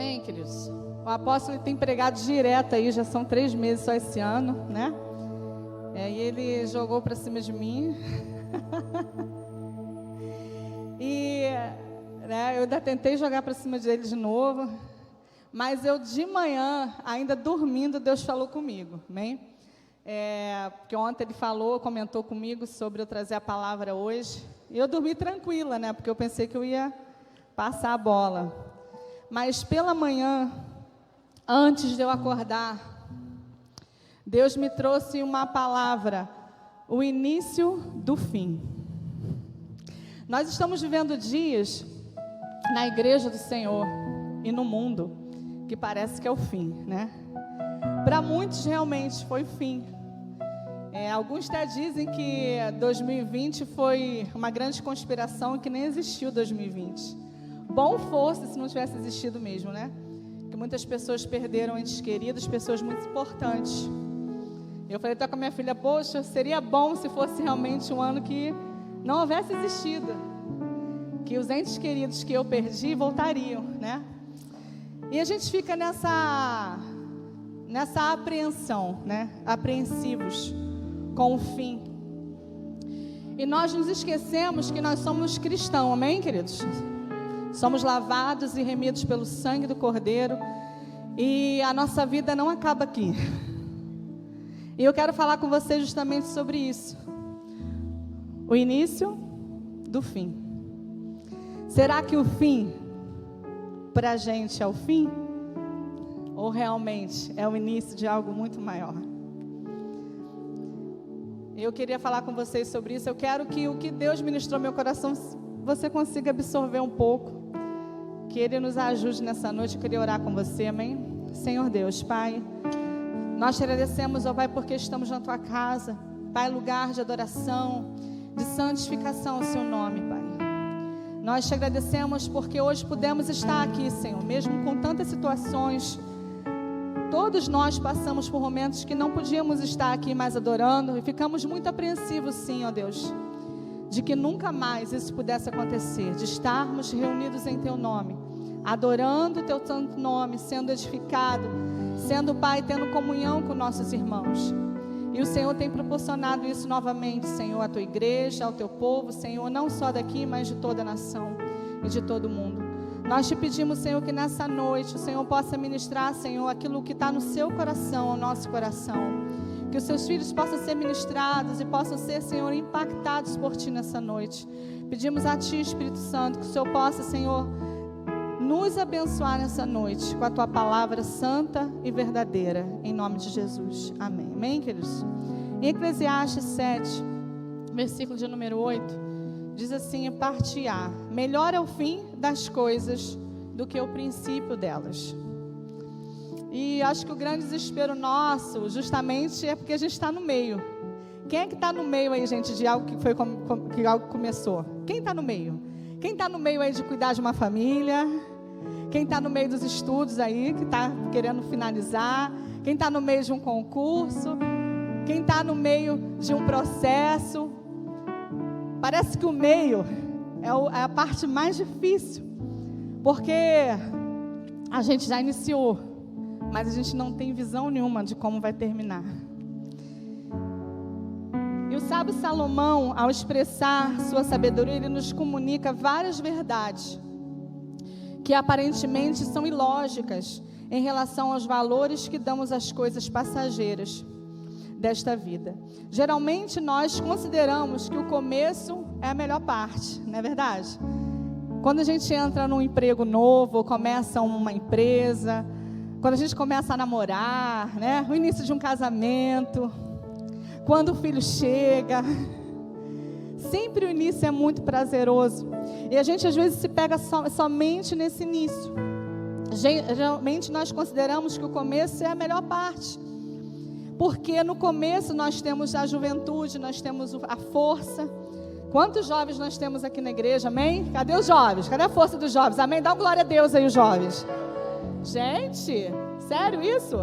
Amém, queridos? O apóstolo tem pregado direto aí, já são 3 meses só esse ano, né? E ele jogou para cima de mim. E eu ainda tentei jogar para cima dele de novo. Mas eu de manhã, ainda dormindo, Deus falou comigo, amém? Porque ontem ele comentou comigo sobre eu trazer a palavra hoje. E eu dormi tranquila, né? Porque eu pensei que eu ia passar a bola. Mas pela manhã, antes de eu acordar, Deus me trouxe uma palavra, o início do fim. Nós estamos vivendo dias na igreja do Senhor e no mundo que parece que é o fim, né? Para muitos realmente foi o fim. Alguns até dizem que 2020 foi uma grande conspiração e que nem existiu 2020. Bom fosse se não tivesse existido mesmo, né? Que muitas pessoas perderam entes queridos, pessoas muito importantes. Eu falei até com a minha filha, poxa, seria bom se fosse realmente um ano que não houvesse existido. Que os entes queridos que eu perdi voltariam, né? E a gente fica nessa apreensão, né? Apreensivos com o fim. E nós nos esquecemos que nós somos cristãos, amém, queridos? Somos lavados e remidos pelo sangue do Cordeiro. E a nossa vida não acaba aqui. E eu quero falar com você justamente sobre isso. O início do fim. Será que o fim para a gente é o fim? Ou realmente é o início de algo muito maior? Eu queria falar com vocês sobre isso. Eu quero que o que Deus ministrou no meu coração, você consiga absorver um pouco. Que Ele nos ajude nessa noite. Eu queria orar com você, amém? Senhor Deus, Pai, nós te agradecemos, ó Pai, porque estamos na Tua casa, Pai, lugar de adoração, de santificação ao Seu nome, Pai. Nós te agradecemos porque hoje pudemos estar aqui, Senhor, mesmo com tantas situações. Todos nós passamos por momentos que não podíamos estar aqui mais adorando e ficamos muito apreensivos, sim, ó Deus, de que nunca mais isso pudesse acontecer, de estarmos reunidos em Teu nome, adorando o Teu santo nome, sendo edificado, sendo, Pai, tendo comunhão com nossos irmãos. E o Senhor tem proporcionado isso novamente, Senhor, à Tua igreja, ao Teu povo, Senhor, não só daqui, mas de toda a nação e de todo o mundo. Nós te pedimos, Senhor, que nessa noite o Senhor possa ministrar, Senhor, aquilo que está no Seu coração, ao nosso coração. Que os Seus filhos possam ser ministrados e possam ser, Senhor, impactados por Ti nessa noite. Pedimos a Ti, Espírito Santo, que o Senhor possa, Senhor, nos abençoar nessa noite com a Tua palavra santa e verdadeira, em nome de Jesus. Amém. Amém, queridos? Em Eclesiastes 7, versículo de número 8, diz assim, parte A: melhor é o fim das coisas do que o princípio delas. E acho que o grande desespero nosso, justamente, é porque a gente está no meio. Quem é que está no meio aí, gente, de algo que algo começou? Quem está no meio? Quem está no meio aí de cuidar de uma família? Quem está no meio dos estudos aí, que está querendo finalizar? Quem está no meio de um concurso? Quem está no meio de um processo? Parece que o meio é a parte mais difícil, porque a gente já iniciou, mas a gente não tem visão nenhuma de como vai terminar. E o sábio Salomão, ao expressar sua sabedoria, ele nos comunica várias verdades que aparentemente são ilógicas em relação aos valores que damos às coisas passageiras desta vida. Geralmente nós consideramos que o começo é a melhor parte, não é verdade? Quando a gente entra num emprego novo, ou começa uma empresa, quando a gente começa a namorar, né? O início de um casamento, quando o filho chega, sempre o início é muito prazeroso. E a gente às vezes se pega somente nesse início. Geralmente nós consideramos que o começo é a melhor parte. Porque no começo nós temos a juventude, nós temos a força. Quantos jovens nós temos aqui na igreja, amém? Cadê os jovens? Cadê a força dos jovens? Amém? Dá uma glória a Deus aí, os jovens. Gente, sério isso?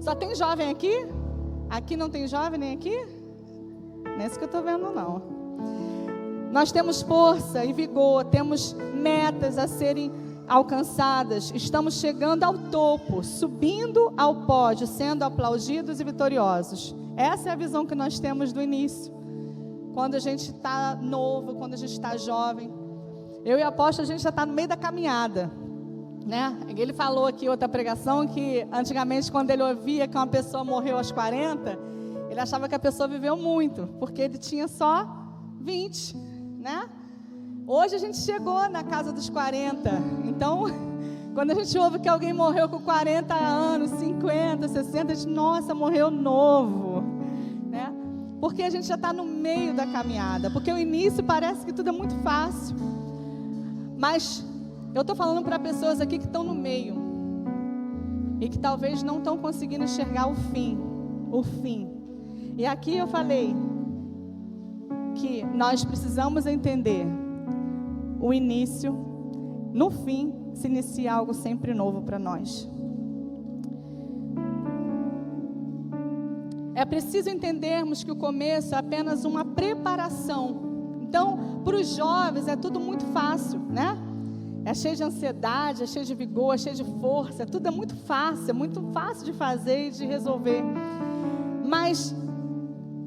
Só tem jovem aqui? Aqui não tem jovem nem aqui? Não é isso que eu estou vendo, não. Nós temos força e vigor, temos metas a serem alcançadas, estamos chegando ao topo, subindo ao pódio, sendo aplaudidos e vitoriosos. Essa é a visão que nós temos do início. Quando a gente está novo, quando a gente está jovem. Eu e a apóstolo, a gente já está no meio da caminhada, né? Ele falou aqui outra pregação que antigamente, quando ele ouvia que uma pessoa morreu aos 40, ele achava que a pessoa viveu muito, porque ele tinha só 20, né? Hoje a gente chegou na casa dos 40, então, quando a gente ouve que alguém morreu com 40 anos, 50, 60, a gente, nossa, morreu novo, né? Porque a gente já está no meio da caminhada, porque o início parece que tudo é muito fácil, mas eu estou falando para pessoas aqui que estão no meio, e que talvez não estão conseguindo enxergar o fim, e aqui eu falei, que nós precisamos entender o início, no fim, se inicia algo sempre novo para nós. É preciso entendermos que o começo é apenas uma preparação. Então, para os jovens é tudo muito fácil, né? É cheio de ansiedade, é cheio de vigor, é cheio de força, tudo é muito fácil de fazer e de resolver. Mas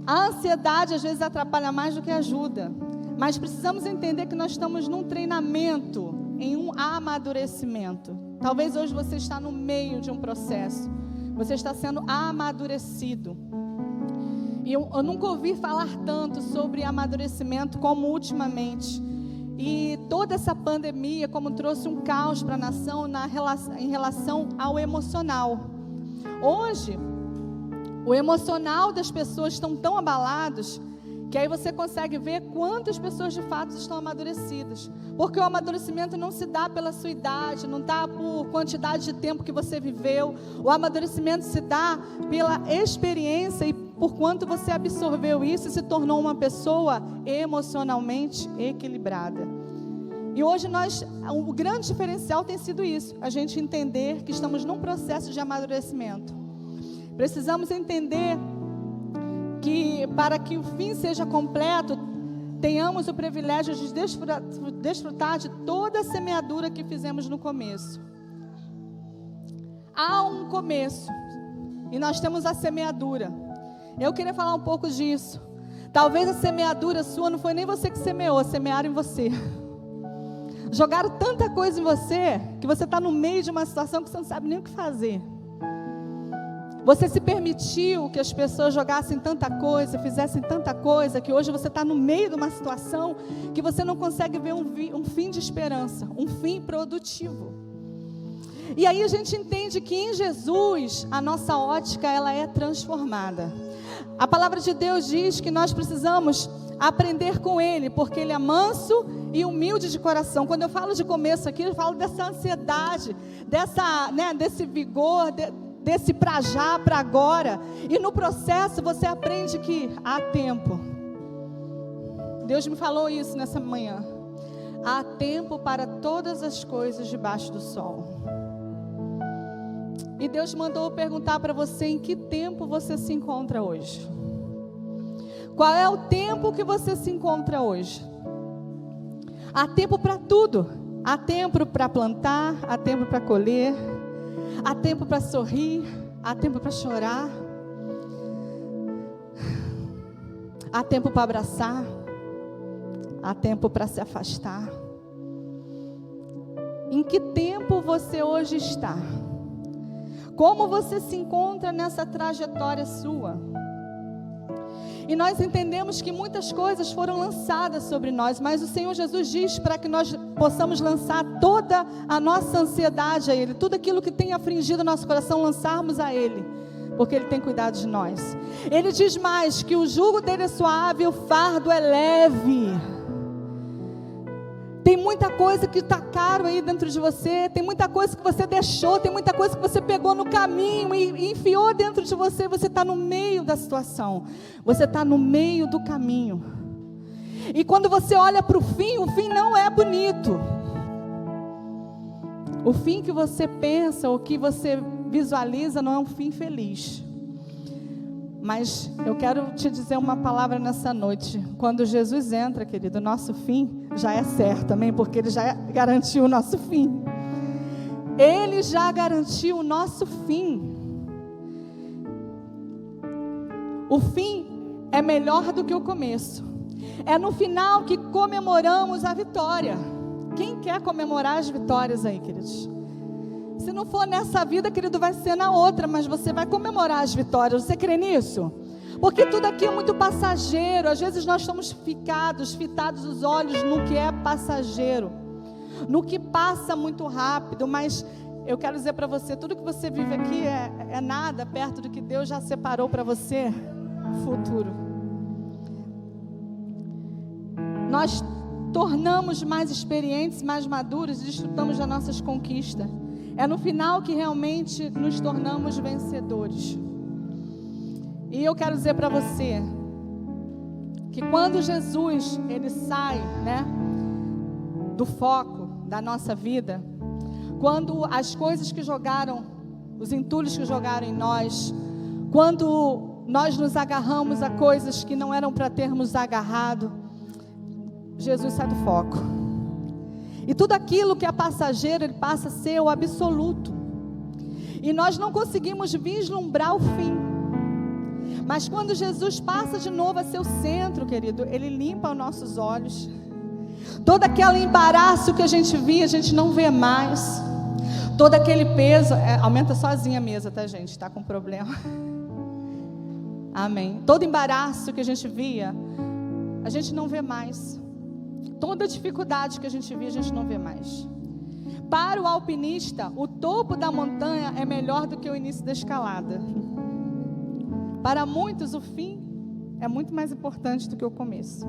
a ansiedade às vezes atrapalha mais do que ajuda. Mas precisamos entender que nós estamos num treinamento, em um amadurecimento. Talvez hoje você está no meio de um processo. Você está sendo amadurecido. E eu nunca ouvi falar tanto sobre amadurecimento como ultimamente. E toda essa pandemia, como trouxe um caos para a nação em relação ao emocional. Hoje, o emocional das pessoas estão tão abalados que aí você consegue ver quantas pessoas de fato estão amadurecidas. Porque o amadurecimento não se dá pela sua idade, não dá por quantidade de tempo que você viveu. O amadurecimento se dá pela experiência e por quanto você absorveu isso e se tornou uma pessoa emocionalmente equilibrada. E hoje o grande diferencial tem sido isso, a gente entender que estamos num processo de amadurecimento. Precisamos entender que para que o fim seja completo, tenhamos o privilégio de desfrutar de toda a semeadura que fizemos no começo. Há um começo e nós temos a semeadura. Eu queria falar um pouco disso. Talvez a semeadura sua não foi nem você que semeou, semearam em você. Jogaram tanta coisa em você que você está no meio de uma situação que você não sabe nem o que fazer. Você se permitiu que as pessoas jogassem tanta coisa, fizessem tanta coisa, que hoje você está no meio de uma situação que você não consegue ver um fim de esperança, um fim produtivo. E aí a gente entende que em Jesus a nossa ótica ela é transformada. A palavra de Deus diz que nós precisamos aprender com Ele, porque Ele é manso e humilde de coração. Quando eu falo de começo aqui, eu falo dessa ansiedade, desse vigor, desse pra já, pra agora. E no processo você aprende que há tempo. Deus me falou isso nessa manhã. Há tempo para todas as coisas debaixo do sol. E Deus mandou perguntar para você em que tempo você se encontra hoje. Qual é o tempo que você se encontra hoje? Há tempo para tudo. Há tempo para plantar, há tempo para colher, há tempo para sorrir, há tempo para chorar, há tempo para abraçar, há tempo para se afastar. Em que tempo você hoje está? Como você se encontra nessa trajetória sua? E nós entendemos que muitas coisas foram lançadas sobre nós, mas o Senhor Jesus diz para que nós possamos lançar toda a nossa ansiedade a Ele, tudo aquilo que tem afligido o nosso coração, lançarmos a Ele, porque Ele tem cuidado de nós. Ele diz mais, que o jugo dele é suave e o fardo é leve. Tem muita coisa que está caro aí dentro de você, tem muita coisa que você deixou, tem muita coisa que você pegou no caminho e enfiou dentro de você. Você está no meio da situação, você está no meio do caminho. E quando você olha para o fim não é bonito. O fim que você pensa, ou que você visualiza, não é um fim feliz. Mas eu quero te dizer uma palavra nessa noite. Quando Jesus entra, querido, o nosso fim já é certo, amém? Porque Ele já garantiu o nosso fim. Ele já garantiu o nosso fim. O fim é melhor do que o começo. É no final que comemoramos a vitória. Quem quer comemorar as vitórias aí, queridos? Se não for nessa vida, querido, vai ser na outra, mas você vai comemorar as vitórias. Você crê nisso? Porque tudo aqui é muito passageiro. Às vezes nós estamos fitados os olhos no que é passageiro, no que passa muito rápido. Mas eu quero dizer para você, tudo que você vive aqui é nada perto do que Deus já separou para você, futuro. Nós tornamos mais experientes, mais maduros e desfrutamos das nossas conquistas. É no final que realmente nos tornamos vencedores. E eu quero dizer para você que quando Jesus ele sai, do foco da nossa vida, quando as coisas que jogaram, os entulhos que jogaram em nós, quando nós nos agarramos a coisas que não eram para termos agarrado, Jesus sai do foco. E tudo aquilo que é passageiro, ele passa a ser o absoluto. E nós não conseguimos vislumbrar o fim. Mas quando Jesus passa de novo a ser o centro, querido, ele limpa os nossos olhos. Todo aquele embaraço que a gente via, a gente não vê mais. Todo aquele peso, aumenta sozinha a mesa, tá, gente? Está com problema. Amém. Todo embaraço que a gente via, a gente não vê mais. Toda dificuldade que a gente via, a gente não vê mais. Para o alpinista, o topo da montanha é melhor do que o início da escalada. Para muitos, o fim é muito mais importante do que o começo.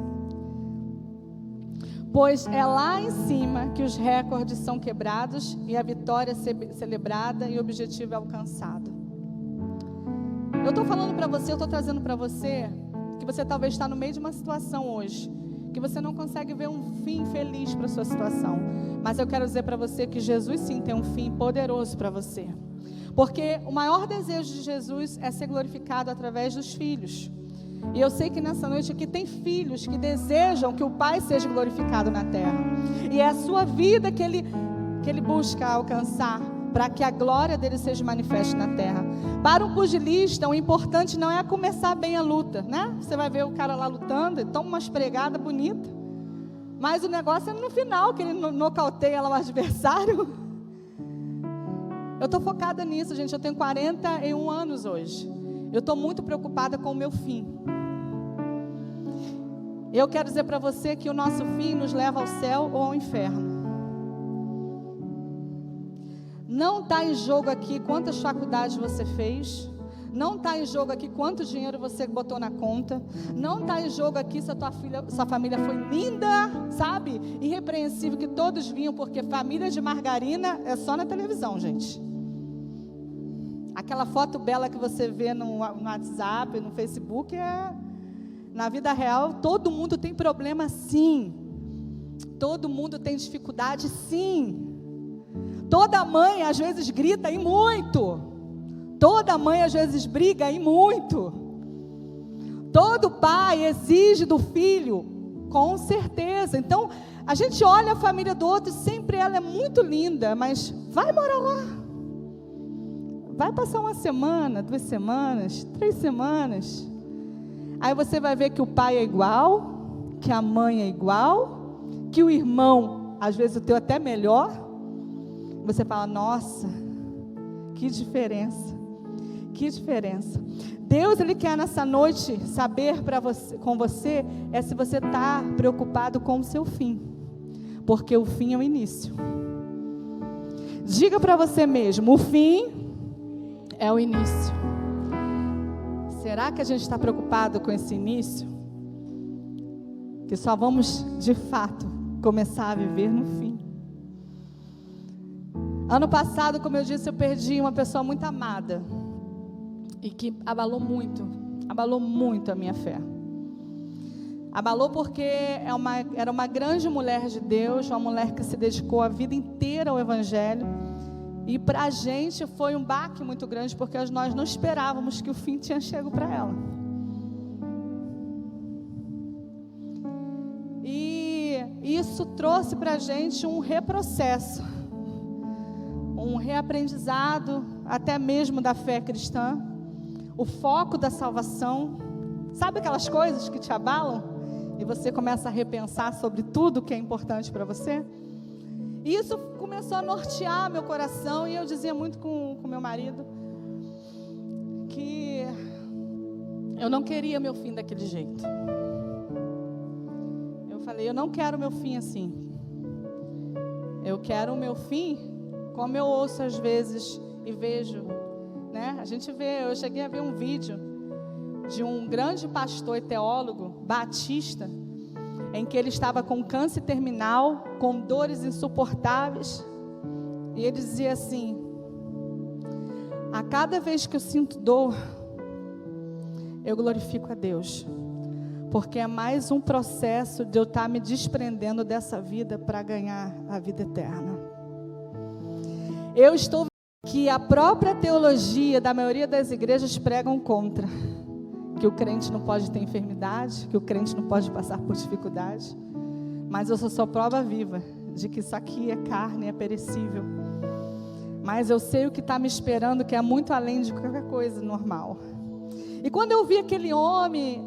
Pois é lá em cima que os recordes são quebrados e a vitória é celebrada e o objetivo é alcançado. Eu estou falando para você, eu estou trazendo para você que você talvez está no meio de uma situação hoje, que você não consegue ver um fim feliz para a sua situação. Mas eu quero dizer para você que Jesus sim tem um fim poderoso para você. Porque o maior desejo de Jesus é ser glorificado através dos filhos. E eu sei que nessa noite aqui tem filhos que desejam que o Pai seja glorificado na terra. E é a sua vida que ele busca alcançar, para que a glória dele seja manifesta na terra. Para um pugilista, o importante não é começar bem a luta, Você vai ver o cara lá lutando, ele toma umas pregadas bonitas. Mas o negócio é no final, que ele nocauteia lá o adversário. Eu estou focada nisso, gente. Eu tenho 41 anos hoje. Eu estou muito preocupada com o meu fim. Eu quero dizer para você que o nosso fim nos leva ao céu ou ao inferno. Não está em jogo aqui quantas faculdades você fez. Não está em jogo aqui quanto dinheiro você botou na conta. Não está em jogo aqui se a sua família foi linda, sabe? Irrepreensível, que todos vinham, porque família de margarina é só na televisão, gente. Aquela foto bela que você vê no WhatsApp, no Facebook, na vida real, todo mundo tem problema, sim. Todo mundo tem dificuldade, sim. Toda mãe às vezes grita e muito. Toda mãe às vezes briga e muito. Todo pai exige do filho, com certeza. Então, a gente olha a família do outro e sempre ela é muito linda, mas vai morar lá. Vai passar uma semana, 2 semanas, 3 semanas. Aí você vai ver que o pai é igual, que a mãe é igual, que o irmão, às vezes o teu até melhor. Você fala, nossa, que diferença. Que diferença. Deus, Ele quer nessa noite saber com você se você está preocupado com o seu fim. Porque o fim é o início. Diga para você mesmo, o fim é o início. Será que a gente está preocupado com esse início? Que só vamos, de fato, começar a viver no fim. Ano passado, como eu disse, eu perdi uma pessoa muito amada. E que abalou muito a minha fé. Abalou porque era uma grande mulher de Deus, uma mulher que se dedicou a vida inteira ao Evangelho. E para a gente foi um baque muito grande, porque nós não esperávamos que o fim tinha chegado para ela. E isso trouxe para a gente um reprocesso. um reaprendizado, até mesmo da fé cristã, o foco da salvação. Sabe aquelas coisas que te abalam? E você começa a repensar sobre tudo que é importante para você? E isso começou a nortear meu coração, e eu dizia muito com meu marido, que eu não queria meu fim daquele jeito. Eu falei, eu não quero meu fim assim. Eu quero o meu fim, como eu ouço às vezes e vejo, né? A gente vê, eu cheguei a ver um vídeo de um grande pastor e teólogo batista, em que ele estava com câncer terminal, com dores insuportáveis, e ele dizia assim: a cada vez que eu sinto dor, eu glorifico a Deus, porque é mais um processo de eu estar me desprendendo dessa vida para ganhar a vida eterna. Eu estou vendo que a própria teologia da maioria das igrejas pregam contra, que o crente não pode ter enfermidade, que o crente não pode passar por dificuldade, mas eu sou prova viva de que isso aqui é carne, é perecível, mas eu sei o que está me esperando, que é muito além de qualquer coisa normal. E quando eu vi aquele homem,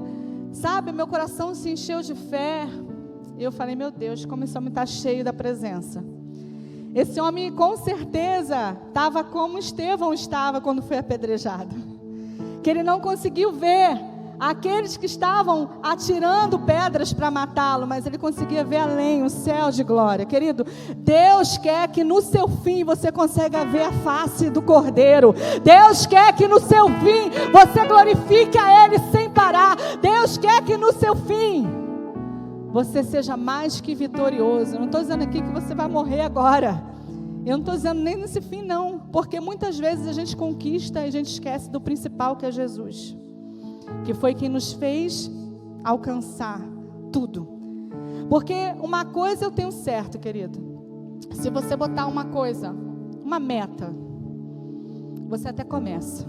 sabe, meu coração se encheu de fé, e eu falei, meu Deus, como esse homem está cheio da presença. Esse homem com certeza estava como Estevão estava quando foi apedrejado, que ele não conseguiu ver aqueles que estavam atirando pedras para matá-lo, mas ele conseguia ver além, o céu de glória. Querido, Deus quer que no seu fim você consiga ver a face do Cordeiro. Deus quer que no seu fim você glorifique a Ele sem parar. Deus quer que no seu fim você seja mais que vitorioso. Eu não estou dizendo aqui que você vai morrer agora. Eu não estou dizendo nem nesse fim não, porque muitas vezes a gente conquista e a gente esquece do principal, que é Jesus, que foi quem nos fez alcançar tudo. Porque uma coisa eu tenho certo, querido, se você botar uma coisa, uma meta, você até começa,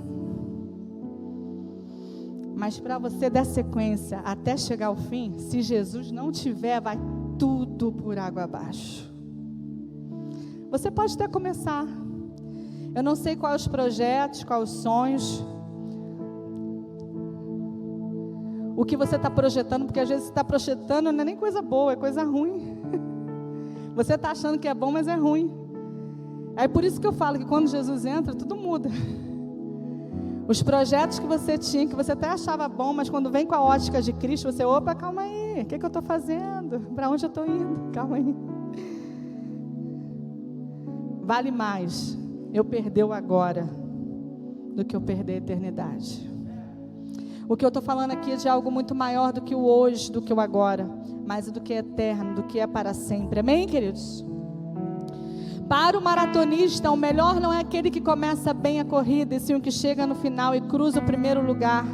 mas para você dar sequência até chegar ao fim, se Jesus não tiver, vai tudo por água abaixo. Você pode até começar, eu não sei quais os projetos, quais os sonhos, o que você está projetando, porque às vezes você está projetando, não é nem coisa boa, é coisa ruim. Você está achando que é bom, mas é ruim. É por isso que eu falo que quando Jesus entra, tudo muda. Os projetos que você tinha, que você até achava bom, mas quando vem com a ótica de Cristo, você, opa, calma aí, o que eu estou fazendo? Para onde eu estou indo? Calma aí. Vale mais eu perder o agora do que eu perder a eternidade. O que eu estou falando aqui é de algo muito maior do que o hoje, do que o agora, mas do que é eterno, do que é para sempre. Amém, queridos? Para o maratonista, o melhor não é aquele que começa bem a corrida, e sim o que chega no final e cruza o primeiro lugar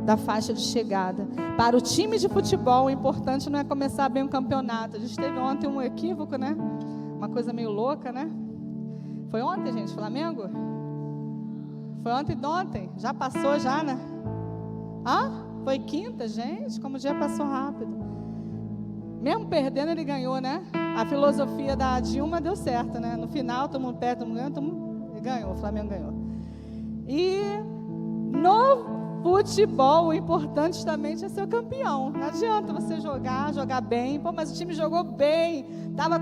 da faixa de chegada. Para o time de futebol, o importante não é começar bem um campeonato. A gente teve ontem um equívoco, né? Uma coisa meio louca, né? Foi ontem, gente, Flamengo? Foi ontem e ontem? Já passou já, né? Foi quinta, gente, como o dia passou rápido. Mesmo perdendo, ele ganhou, né? A filosofia da Dilma deu certo, né? No final, todo mundo perde, todo mundo ganha, ele ganhou, o Flamengo ganhou. E no futebol, o importante justamente é ser o campeão. Não adianta você jogar bem, pô, mas o time jogou bem, tava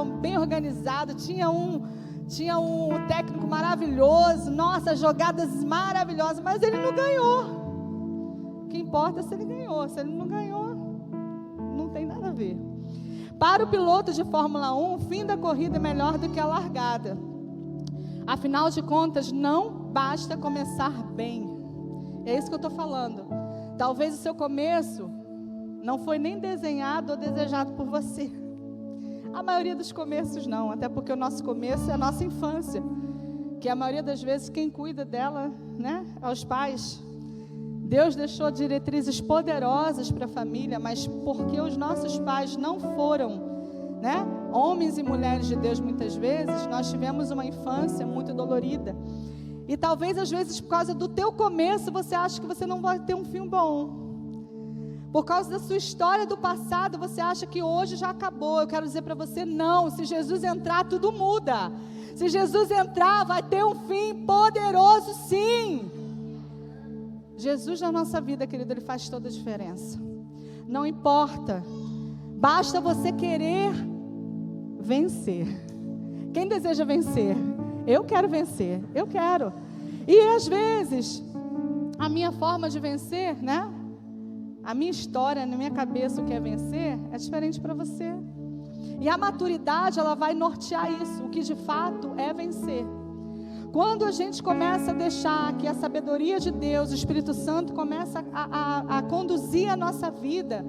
bem organizado, tinha um técnico maravilhoso, nossa, jogadas maravilhosas, mas ele não ganhou. O que importa é se ele ganhou. Se ele não ganhou, não tem nada a ver. Para o piloto de Fórmula 1, o fim da corrida é melhor do que a largada. Afinal de contas, não basta começar bem. É isso que eu estou falando. Talvez o seu começo não foi nem desenhado ou desejado por você. A maioria dos começos não, até porque o nosso começo é a nossa infância, que a maioria das vezes quem cuida dela, né, é os pais. Deus deixou diretrizes poderosas para a família, mas porque os nossos pais não foram, né, homens e mulheres de Deus muitas vezes, nós tivemos uma infância muito dolorida. E talvez às vezes por causa do teu começo você acha que você não vai ter um fim bom. Por causa da sua história do passado, você acha que hoje já acabou. Eu quero dizer para você, não, se Jesus entrar, tudo muda. Se Jesus entrar, vai ter um fim poderoso, sim. Jesus na nossa vida, querido, Ele faz toda a diferença. Não importa, basta você querer vencer. Quem deseja vencer? Eu quero vencer, eu quero. E às vezes, a minha forma de vencer, né? A minha história, na minha cabeça, o que é vencer, é diferente para você. E a maturidade, ela vai nortear isso, o que de fato é vencer. Quando a gente começa a deixar que a sabedoria de Deus, o Espírito Santo, começa a conduzir a nossa vida,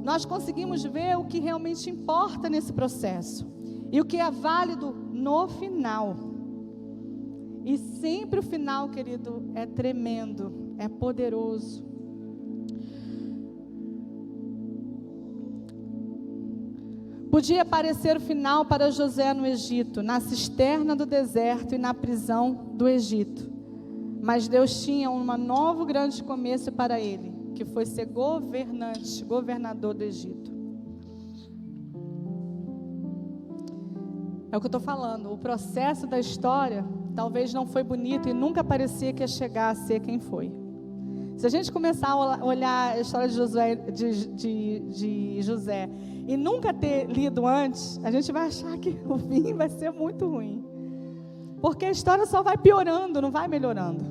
nós conseguimos ver o que realmente importa nesse processo. E o que é válido no final. E sempre o final, querido, é tremendo, é poderoso. Podia parecer o final para José no Egito, na cisterna do deserto e na prisão do Egito. Mas Deus tinha um novo grande começo para ele, que foi ser governador do Egito. É o que eu estou falando, o processo da história talvez não foi bonito e nunca parecia que ia chegar a ser quem foi. Se a gente começar a olhar a história de José e nunca ter lido antes, a gente vai achar que o fim vai ser muito ruim. Porque a história só vai piorando, não vai melhorando.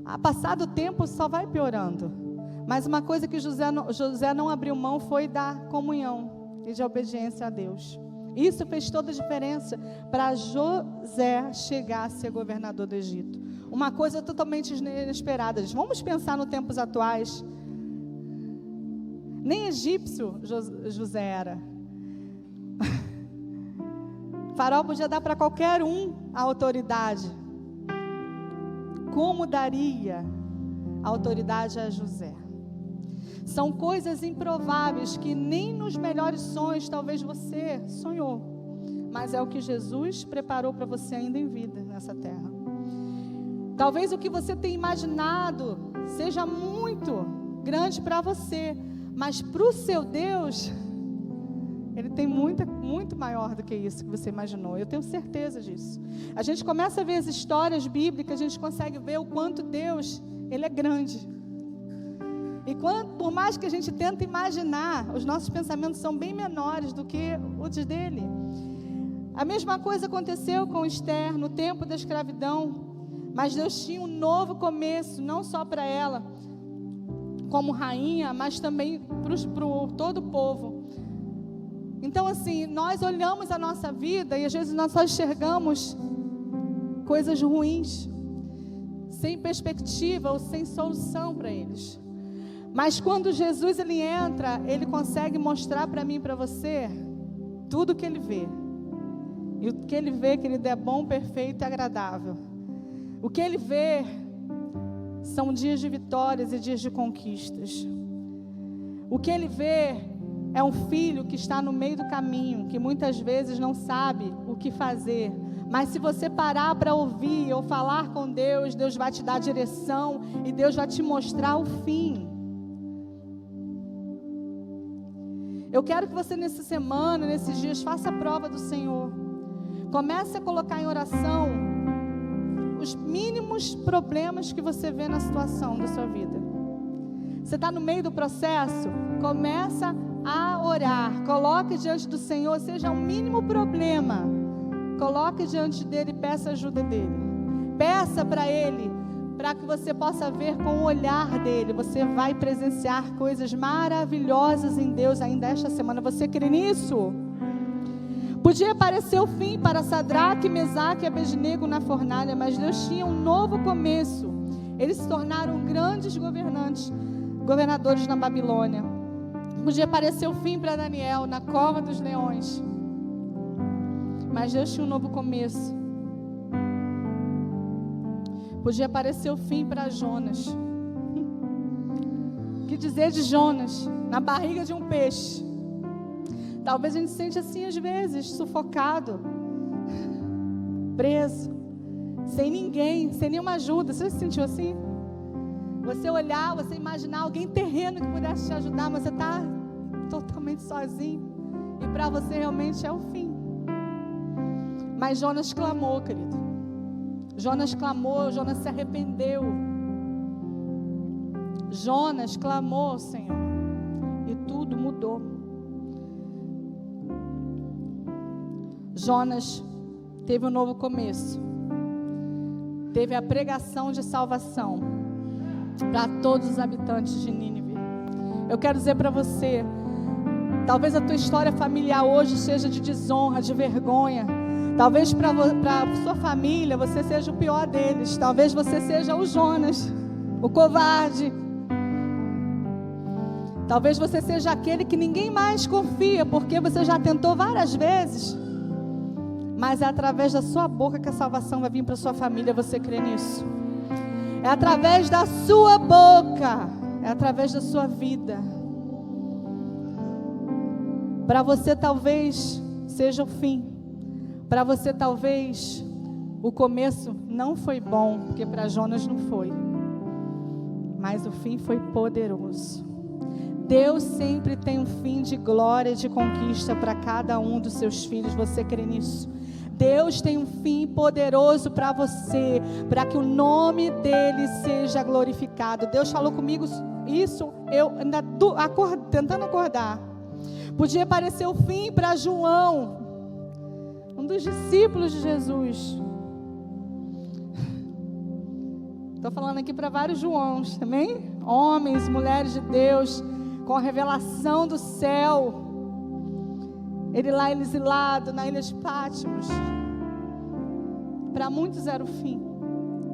A passado tempo só vai piorando. Mas uma coisa que José não abriu mão foi da comunhão e de obediência a Deus. Isso fez toda a diferença para José chegar a ser governador do Egito. Uma coisa totalmente inesperada. Vamos pensar nos tempos atuais. Nem egípcio José era. Faraó podia dar para qualquer um a autoridade. Como daria a autoridade a José? São coisas improváveis que nem nos melhores sonhos talvez você sonhou. Mas é o que Jesus preparou para você ainda em vida nessa terra. Talvez o que você tem imaginado seja muito grande para você, mas para o seu Deus, Ele tem muito maior do que isso que você imaginou. Eu tenho certeza disso. A gente começa a ver as histórias bíblicas, a gente consegue ver o quanto Deus, Ele é grande. E por mais que a gente tente imaginar, os nossos pensamentos são bem menores do que os dele. A mesma coisa aconteceu com Esther no tempo da escravidão. Mas Deus tinha um novo começo, não só para ela, como rainha, mas também para todo o povo. Então, assim, nós olhamos a nossa vida e às vezes nós só enxergamos coisas ruins, sem perspectiva ou sem solução para eles. Mas quando Jesus ele entra, Ele consegue mostrar para mim e para você tudo o que Ele vê. E o que Ele vê, querido, é bom, perfeito e agradável. O que Ele vê são dias de vitórias e dias de conquistas. O que Ele vê é um filho que está no meio do caminho, que muitas vezes não sabe o que fazer. Mas se você parar para ouvir ou falar com Deus, Deus vai te dar direção e Deus vai te mostrar o fim. Eu quero que você nessa semana, nesses dias, faça a prova do Senhor. Comece a colocar em oração os mínimos problemas que você vê na situação da sua vida. Você está no meio do processo? Começa a orar. Coloque diante do Senhor, seja o mínimo problema. Coloque diante dele e peça ajuda dele. Peça para ele, para que você possa ver com o olhar dele. Você vai presenciar coisas maravilhosas em Deus ainda esta semana. Você crê nisso? Podia parecer o fim para Sadraque, Mesaque e Abednego na fornalha, mas Deus tinha um novo começo. Eles se tornaram grandes governadores na Babilônia. Podia parecer o fim para Daniel na cova dos leões, mas Deus tinha um novo começo. Podia parecer o fim para Jonas. O que dizer de Jonas na barriga de um peixe? Talvez a gente se sente assim às vezes, sufocado, preso, sem ninguém, sem nenhuma ajuda. Você se sentiu assim? Você olhar, você imaginar alguém terreno que pudesse te ajudar, mas você está totalmente sozinho. E para você realmente é o fim. Mas Jonas clamou, querido. Jonas clamou, Jonas se arrependeu. Jonas clamou ao Senhor. E tudo mudou. Jonas teve um novo começo. Teve a pregação de salvação para todos os habitantes de Nínive. Eu quero dizer para você, talvez a tua história familiar hoje seja de desonra, de vergonha. Talvez para sua família você seja o pior deles. Talvez você seja o Jonas, o covarde. Talvez você seja aquele que ninguém mais confia, porque você já tentou várias vezes. Mas é através da sua boca que a salvação vai vir para sua família. Você crê nisso? É através da sua boca, é através da sua vida. Para você talvez seja o fim. Para você talvez o começo não foi bom, porque para Jonas não foi. Mas o fim foi poderoso. Deus sempre tem um fim de glória e de conquista para cada um dos seus filhos. Você crê nisso? Deus tem um fim poderoso para você, para que o nome dele seja glorificado. Deus falou comigo isso, eu ainda tentando acordar. Podia parecer o fim para João, um dos discípulos de Jesus. Estou falando aqui para vários Joãos, também? Homens, mulheres de Deus, com a revelação do céu. Ele lá exilado na ilha de Patmos. Para muitos era o fim.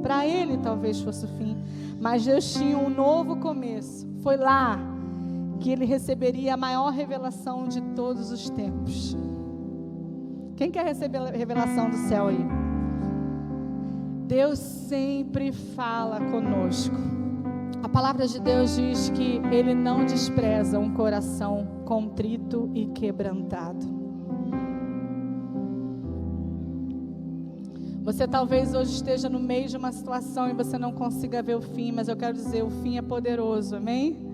Para ele talvez fosse o fim. Mas Deus tinha um novo começo. Foi lá que ele receberia a maior revelação de todos os tempos. Quem quer receber a revelação do céu aí? Deus sempre fala conosco. A palavra de Deus diz que Ele não despreza um coração contrito e quebrantado. Você talvez hoje esteja no meio de uma situação e você não consiga ver o fim, mas eu quero dizer, o fim é poderoso, amém?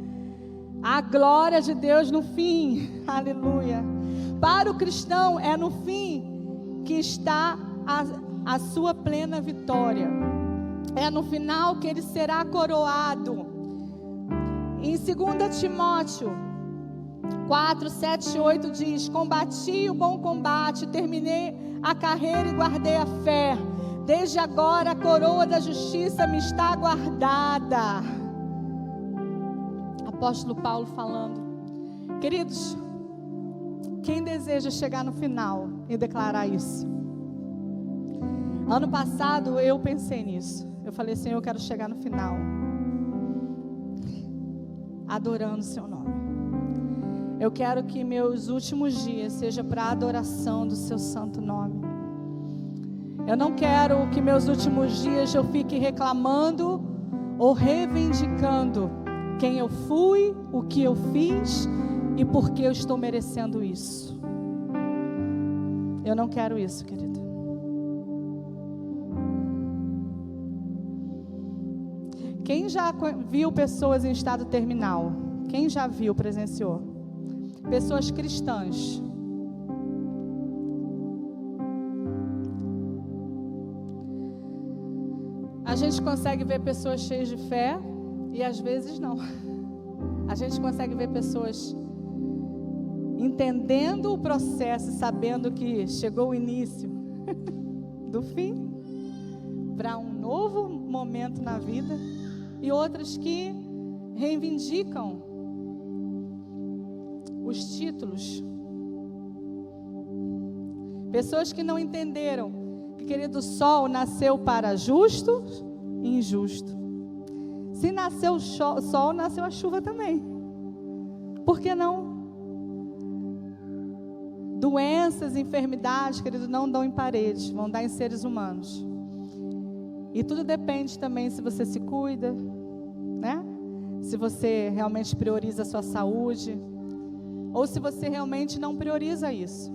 A glória de Deus no fim, aleluia. Para o cristão é no fim que está a sua plena vitória. É no final que ele será coroado. Em 2 Timóteo 4, 7 e 8 diz: combati o bom combate, terminei a carreira e guardei a fé. Desde agora a coroa da justiça me está guardada. Apóstolo Paulo falando. Queridos, quem deseja chegar no final e declarar isso? Ano passado eu pensei nisso. Eu falei, Senhor, eu quero chegar no final adorando o seu nome. Eu quero que meus últimos dias seja para adoração do seu santo nome. Eu não quero que meus últimos dias eu fique reclamando ou reivindicando quem eu fui, o que eu fiz e por que eu estou merecendo isso. Eu não quero isso, querido. Quem já viu pessoas em estado terminal? Quem já viu, presenciou? Pessoas cristãs. A gente consegue ver pessoas cheias de fé e às vezes não. A gente consegue ver pessoas entendendo o processo, sabendo que chegou o início do fim para um novo momento na vida, e outras que reivindicam os títulos. Pessoas que não entenderam que, querido, o sol nasceu para justos e injustos. Se nasceu o sol, nasceu a chuva também. Por que não? Doenças, enfermidades, querido, não dão em paredes, vão dar em seres humanos. E tudo depende também se você se cuida, né? Se você realmente prioriza a sua saúde, ou se você realmente não prioriza isso.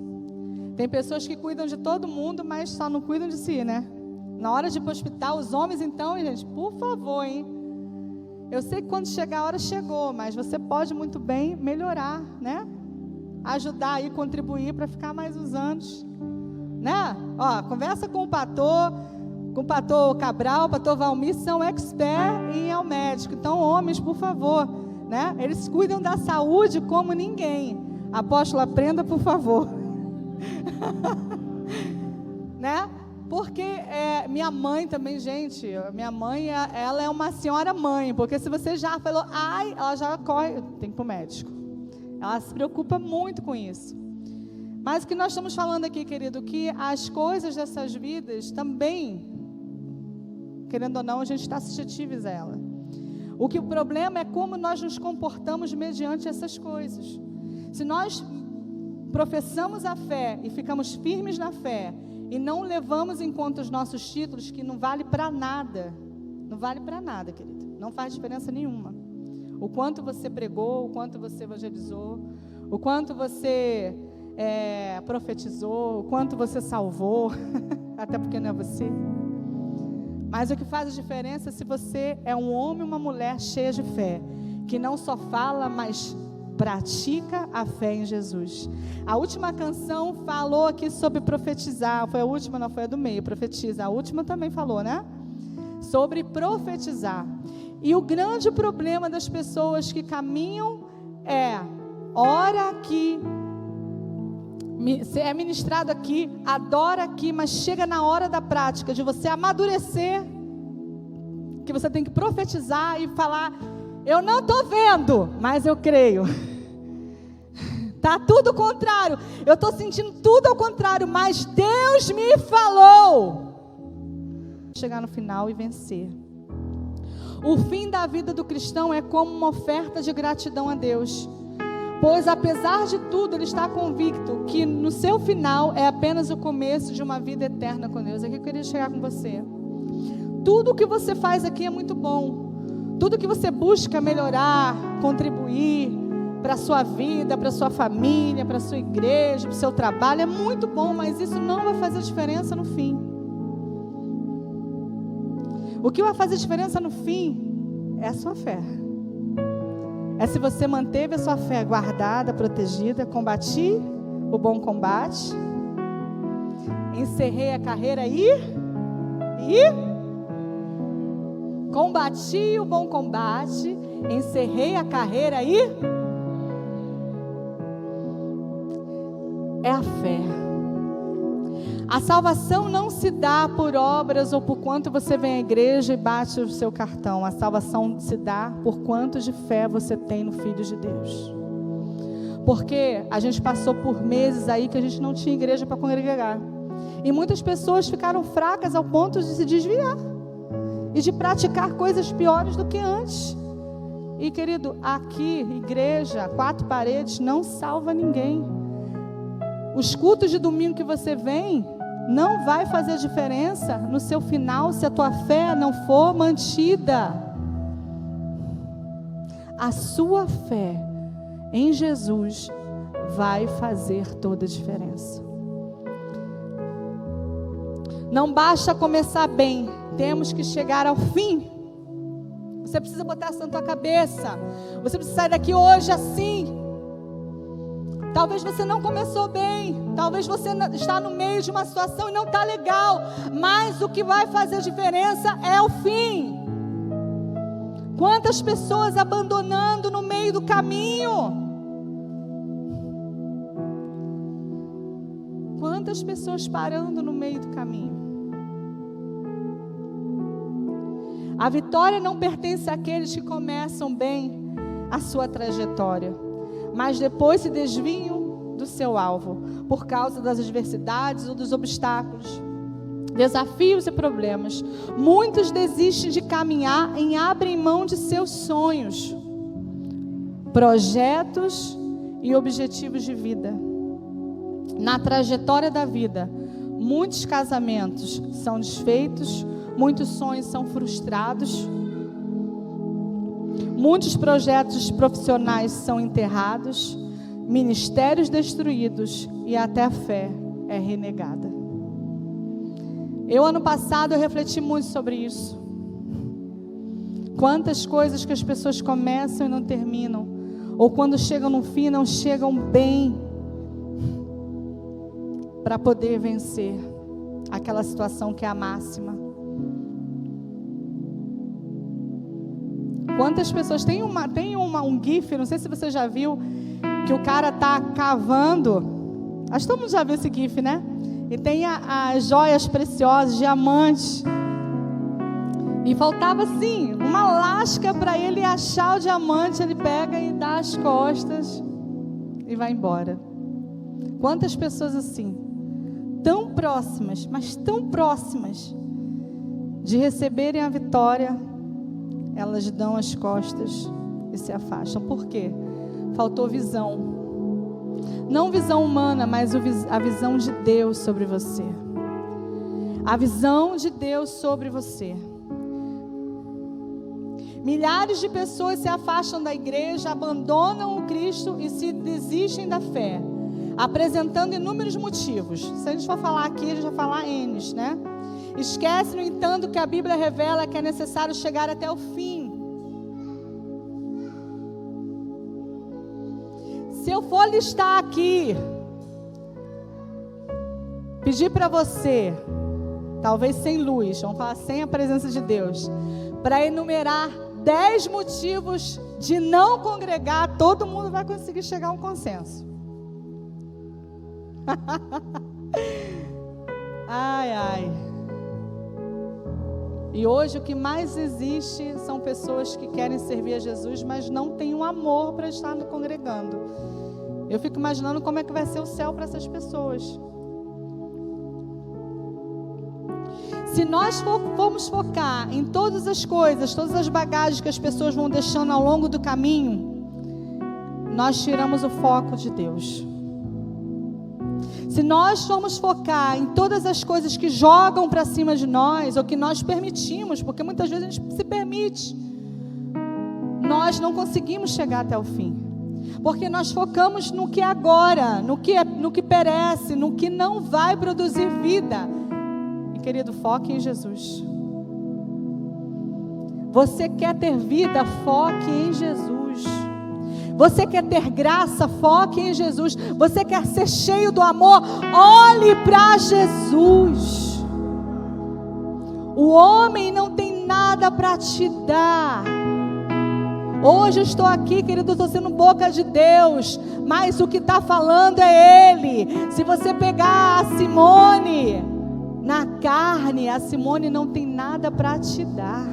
Tem pessoas que cuidam de todo mundo, mas só não cuidam de si, né? Na hora de ir para o hospital, os homens então, gente, por favor, hein? Eu sei que quando chegar a hora, chegou, mas você pode muito bem melhorar, né? Ajudar e contribuir para ficar mais uns anos né? Ó, conversa com o pastor Cabral, o pastor Valmir, são expert em ir ao médico. Então, homens, por favor, né? Eles cuidam da saúde como ninguém. Apóstolo, aprenda, por favor. Né? Porque minha mãe também, gente, minha mãe, ela é uma senhora mãe, porque se você já falou, ai, ela já corre, tem que ir para o médico. Ela se preocupa muito com isso. Mas o que nós estamos falando aqui, querido, que as coisas dessas vidas também, querendo ou não, a gente está suscetíveis a ela. O problema é como nós nos comportamos mediante essas coisas. Se nós professamos a fé e ficamos firmes na fé, e não levamos em conta os nossos títulos, que não vale para nada. Não vale para nada, querido. Não faz diferença nenhuma. O quanto você pregou, o quanto você evangelizou, o quanto você profetizou, o quanto você salvou, até porque não é você. Mas o que faz a diferença é se você é um homem ou uma mulher cheia de fé, que não só fala, mas pratica a fé em Jesus. A última canção falou aqui sobre profetizar. Foi a última, não foi a do meio, profetiza. A última também falou, né? Sobre profetizar. E o grande problema das pessoas que caminham ora aqui, é ministrado aqui, adora aqui, mas chega na hora da prática, de você amadurecer, que você tem que profetizar e falar, eu não estou vendo, mas eu creio. Está tudo contrário. Eu estou sentindo tudo ao contrário, mas Deus me falou. Chegar no final e vencer. O fim da vida do cristão é como uma oferta de gratidão a Deus. Pois apesar de tudo, ele está convicto que no seu final é apenas o começo de uma vida eterna com Deus. Aqui eu queria chegar com você. Tudo o que você faz aqui é muito bom. Tudo que você busca melhorar, contribuir para a sua vida, para a sua família, para a sua igreja, para o seu trabalho, é muito bom, mas isso não vai fazer diferença no fim. O que vai fazer diferença no fim é a sua fé. É se você manteve a sua fé guardada, protegida, combati o bom combate, encerrei a carreira e combati o bom combate, encerrei a carreira e é a fé. A salvação não se dá por obras ou por quanto você vem à igreja e bate o seu cartão. A salvação se dá por quanto de fé você tem no Filho de Deus. Porque a gente passou por meses aí que a gente não tinha igreja para congregar. E muitas pessoas ficaram fracas ao ponto de se desviar e de praticar coisas piores do que antes. E querido, aqui, igreja, 4 paredes, não salva ninguém. Os cultos de domingo que você vem não vai fazer diferença no seu final se a tua fé não for mantida. A sua fé em Jesus vai fazer toda a diferença. Não basta começar bem, temos que chegar ao fim. Você precisa botar isso na tua cabeça. Você precisa sair daqui hoje assim. Talvez você não começou bem, talvez você está no meio de uma situação e não está legal, mas o que vai fazer diferença é o fim. Quantas pessoas abandonando no meio do caminho? Quantas pessoas parando no meio do caminho? A vitória não pertence àqueles que começam bem a sua trajetória, mas depois se desviam do seu alvo, por causa das adversidades ou dos obstáculos, desafios e problemas. Muitos desistem de caminhar e abrem mão de seus sonhos, projetos e objetivos de vida. Na trajetória da vida, muitos casamentos são desfeitos, muitos sonhos são frustrados, muitos projetos profissionais são enterrados, ministérios destruídos e até a fé é renegada. Ano passado, eu refleti muito sobre isso. Quantas coisas que as pessoas começam e não terminam, ou quando chegam no fim, não chegam bem. para poder vencer aquela situação que é a máxima. Quantas pessoas... Tem um gif, não sei se você já viu, que o cara está cavando. Acho que todo mundo já viu esse gif, né? E tem as joias preciosas, diamantes. E faltava, assim, uma lasca para ele achar o diamante. Ele pega e dá as costas e vai embora. Quantas pessoas assim, tão próximas, mas tão próximas de receberem a vitória, elas dão as costas e se afastam. Por quê? Faltou visão. Não visão humana, mas a visão de Deus sobre você. A visão de Deus sobre você. Milhares de pessoas se afastam da igreja, abandonam o Cristo e se desistem da fé, apresentando inúmeros motivos. Se a gente for falar aqui, a gente vai falar N, né? Esquece, no entanto, que a Bíblia revela que é necessário chegar até o fim. Se eu for listar aqui, pedir para você, talvez sem luz, vamos falar sem a presença de Deus, para enumerar 10 motivos de não congregar, todo mundo vai conseguir chegar a um consenso. Ai, ai. E hoje o que mais existe são pessoas que querem servir a Jesus, mas não têm um amor para estar congregando. Eu fico imaginando como é que vai ser o céu para essas pessoas. Se nós formos focar em todas as coisas, todas as bagagens que as pessoas vão deixando ao longo do caminho, nós tiramos o foco de Deus. Se nós formos focar em todas as coisas que jogam para cima de nós, ou que nós permitimos, porque muitas vezes a gente se permite, nós não conseguimos chegar até o fim. Porque nós focamos no que é agora, no que perece, no que não vai produzir vida. Querido, foque em Jesus. Você quer ter vida? Foque em Jesus. Você quer ter graça? Foque em Jesus. Você quer ser cheio do amor? Olhe para Jesus. O homem não tem nada para te dar. Hoje eu estou aqui, querido, estou sendo boca de Deus, mas o que está falando é Ele. Se você pegar a Simone na carne, a Simone não tem nada para te dar.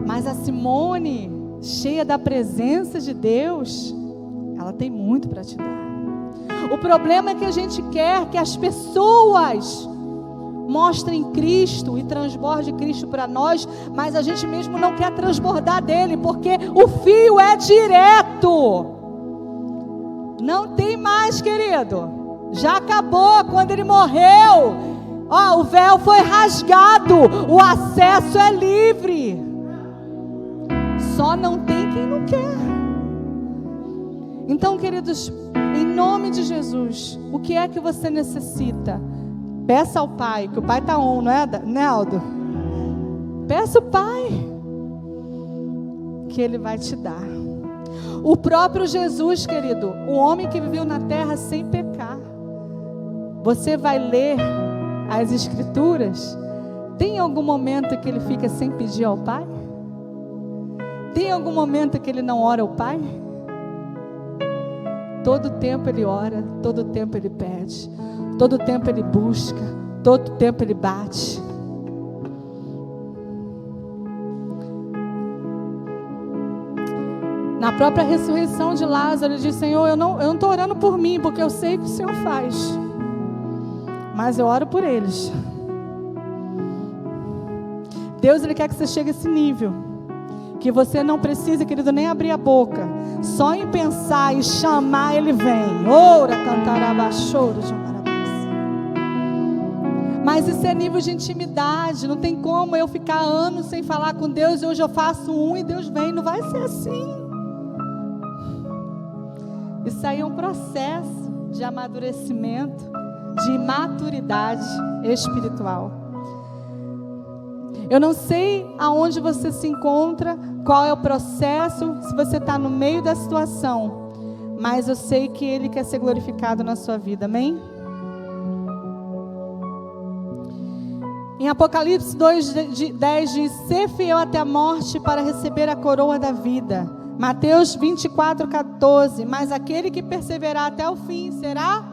Mas a Simone, cheia da presença de Deus, ela tem muito para te dar. O problema é que a gente quer que as pessoas mostrem Cristo e transborde Cristo para nós, mas a gente mesmo não quer transbordar dele, porque o fio é direto. Não tem mais, querido. Já acabou. Quando ele morreu, o véu foi rasgado, o acesso é livre. Só não tem quem não quer. Então, queridos, em nome de Jesus, o que é que você necessita? Peça ao Pai, que o Pai está on, não é, Neldo? Peça ao Pai, que Ele vai te dar. O próprio Jesus, querido, o homem que viveu na terra sem pecar. Você vai ler as Escrituras, tem algum momento que ele fica sem pedir ao Pai? Tem algum momento que ele não ora ao Pai? Todo tempo ele ora, todo tempo ele pede, todo tempo ele busca, todo tempo ele bate. Na própria ressurreição de Lázaro, ele diz: Senhor, eu não estou orando por mim, porque eu sei que o Senhor faz, mas eu oro por eles. Deus, Ele quer que você chegue a esse nível, que você não precisa, querido, nem abrir a boca, só em pensar e chamar, Ele vem. Ora, cantará, choro de maravilha. Mas isso é nível de intimidade. Não tem como eu ficar anos sem falar com Deus e hoje eu faço e Deus vem. Não vai ser assim. Isso aí é um processo de amadurecimento, de maturidade espiritual. Eu não sei aonde você se encontra, qual é o processo, se você está no meio da situação, mas eu sei que Ele quer ser glorificado na sua vida, amém? Em Apocalipse 2:10 diz: ser fiel até a morte para receber a coroa da vida. Mateus 24:14, mas aquele que perseverar até o fim será.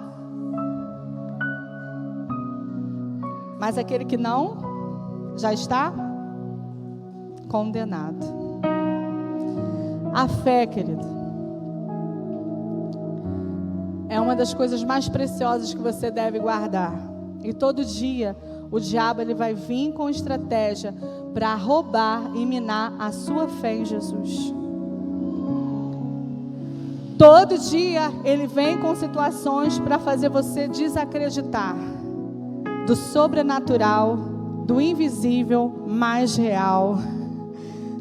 Mas aquele que não, já está condenado. A fé, querido, é uma das coisas mais preciosas que você deve guardar. E todo dia o diabo ele vai vir com estratégia para roubar e minar a sua fé em Jesus. Todo dia ele vem com situações para fazer você desacreditar do sobrenatural, do invisível mais real,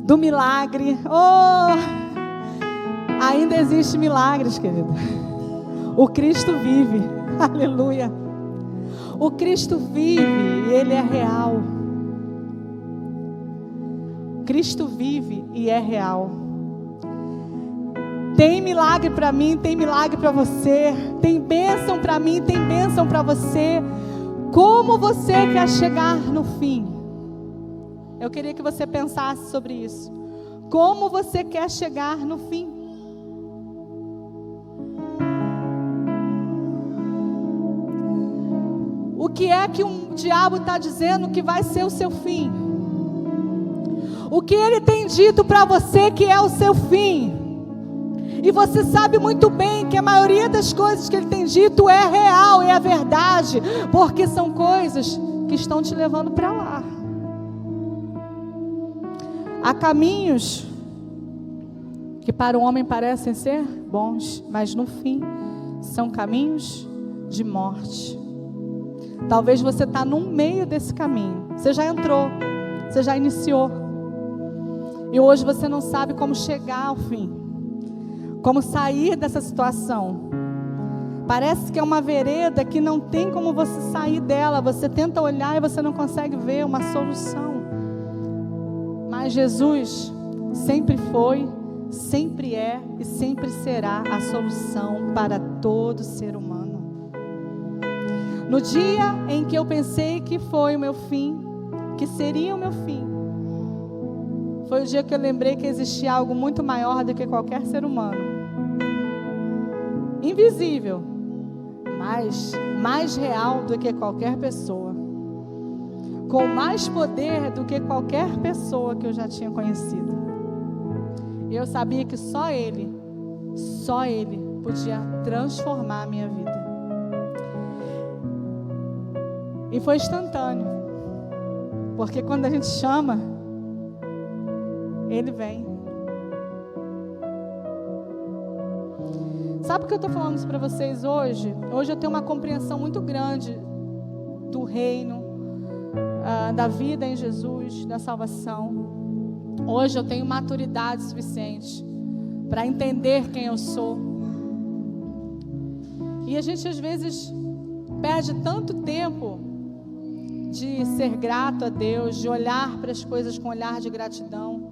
do milagre. Oh, ainda existe milagres, querido. O Cristo vive, aleluia. O Cristo vive e Ele é real. Cristo vive e é real. Tem milagre para mim, tem milagre para você. Tem bênção para mim, tem bênção para você. Como você quer chegar no fim? Eu queria que você pensasse sobre isso. Como você quer chegar no fim? O que é que o diabo está dizendo que vai ser o seu fim? O que ele tem dito para você que é o seu fim? E você sabe muito bem que a maioria das coisas que ele tem dito é real, é a verdade, porque são coisas que estão te levando para lá. Há caminhos que para o homem parecem ser bons, mas no fim são caminhos de morte. Talvez você está no meio desse caminho. Você já entrou, você já iniciou. E hoje você não sabe como chegar ao fim. Como sair dessa situação. Parece que é uma vereda que não tem como você sair dela. Você tenta olhar e você não consegue ver uma solução. Mas Jesus sempre foi, sempre é e sempre será a solução para todo ser humano. No dia em que eu pensei que foi o meu fim, que seria o meu fim, foi o dia que eu lembrei que existia algo muito maior do que qualquer ser humano. Invisível, mas mais real do que qualquer pessoa. Com mais poder do que qualquer pessoa que eu já tinha conhecido. E eu sabia que só Ele podia transformar a minha vida. E foi instantâneo. Porque quando a gente chama, Ele vem. Sabe o que eu estou falando isso para vocês hoje? Hoje eu tenho uma compreensão muito grande do reino, da vida em Jesus, da salvação. Hoje eu tenho maturidade suficiente para entender quem eu sou. E a gente às vezes perde tanto tempo de ser grato a Deus, de olhar para as coisas com olhar de gratidão,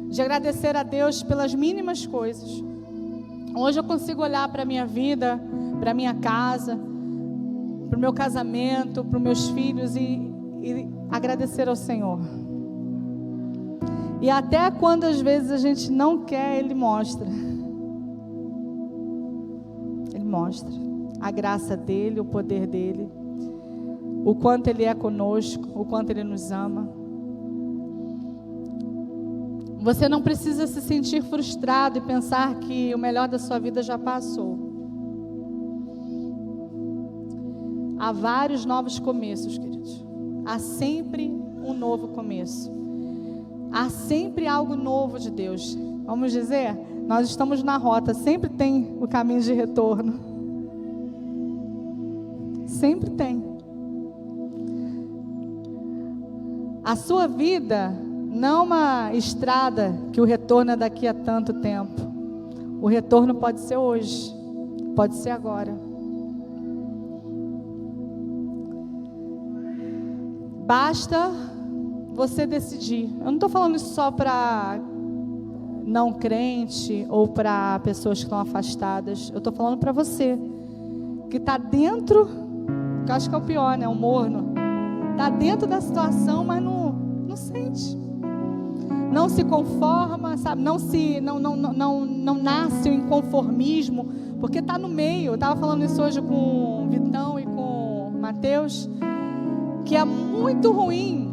de agradecer a Deus pelas mínimas coisas. Hoje eu consigo olhar para a minha vida, para a minha casa, para o meu casamento, para os meus filhos e agradecer ao Senhor. E até quando às vezes a gente não quer, Ele mostra. Ele mostra a graça dEle, o poder dEle, o quanto Ele é conosco, o quanto Ele nos ama. Você não precisa se sentir frustrado e pensar que o melhor da sua vida já passou. Há vários novos começos, queridos. Há sempre um novo começo. Há sempre algo novo de Deus. Vamos dizer, nós estamos na rota, sempre tem o caminho de retorno. Sempre tem. A sua vida não é uma estrada que o retorno é daqui a tanto tempo. O retorno pode ser hoje, pode ser agora. Basta você decidir. Eu não estou falando isso só para não crente ou para pessoas que estão afastadas. Eu estou falando para você que está dentro, que eu acho que é o pior, né? O morno. Está dentro da situação, mas não sente. Não se conforma, sabe? Não nasce o inconformismo, porque está no meio. Eu estava falando isso hoje com o Vitão e com o Mateus, que é muito ruim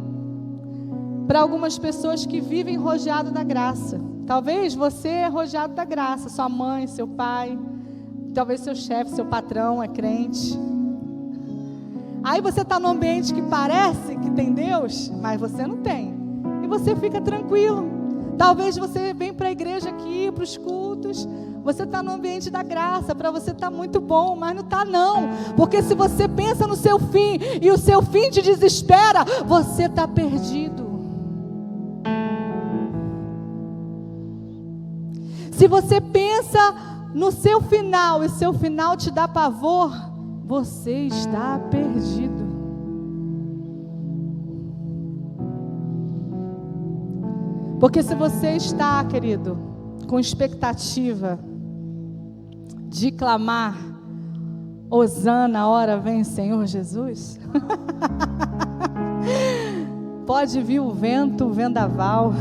para algumas pessoas que vivem rodeado da graça. Talvez você é rodeado da graça, sua mãe, seu pai, talvez seu chefe, seu patrão é crente. Aí você está num ambiente que parece que tem Deus, mas você não tem. E você fica tranquilo. Talvez você venha para a igreja aqui, para os cultos. Você está no ambiente da graça, para você está muito bom, mas não está não. Porque se você pensa no seu fim e o seu fim te desespera, você está perdido. Se você pensa no seu final e seu final te dá pavor, você está perdido. Porque se você está, querido, com expectativa de clamar, Hosana, ora vem Senhor Jesus, pode vir o vento, o vendaval,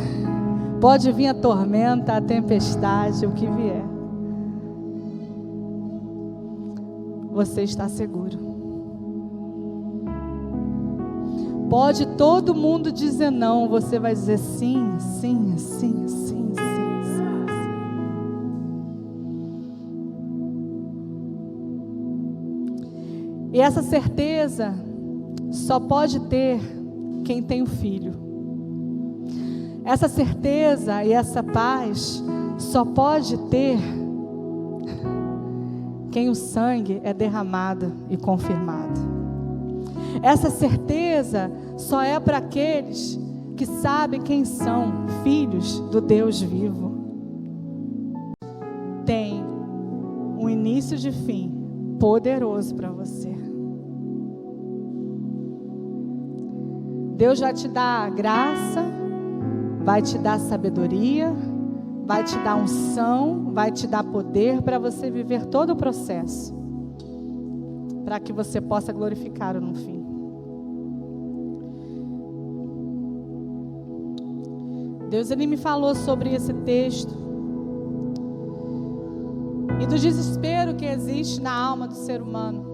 pode vir a tormenta, a tempestade, o que vier, você está seguro. Pode todo mundo dizer não, você vai dizer sim, sim, sim, sim, sim, sim, sim. E essa certeza só pode ter quem tem o Filho. Essa certeza e essa paz só pode ter quem o sangue é derramado e confirmado. Essa certeza só é para aqueles que sabem quem são filhos do Deus vivo. Tem um início de fim poderoso para você. Deus vai te dar graça, vai te dar sabedoria, vai te dar unção, vai te dar poder para você viver todo o processo, para que você possa glorificá-lo no fim. Deus, Ele me falou sobre esse texto e do desespero que existe na alma do ser humano.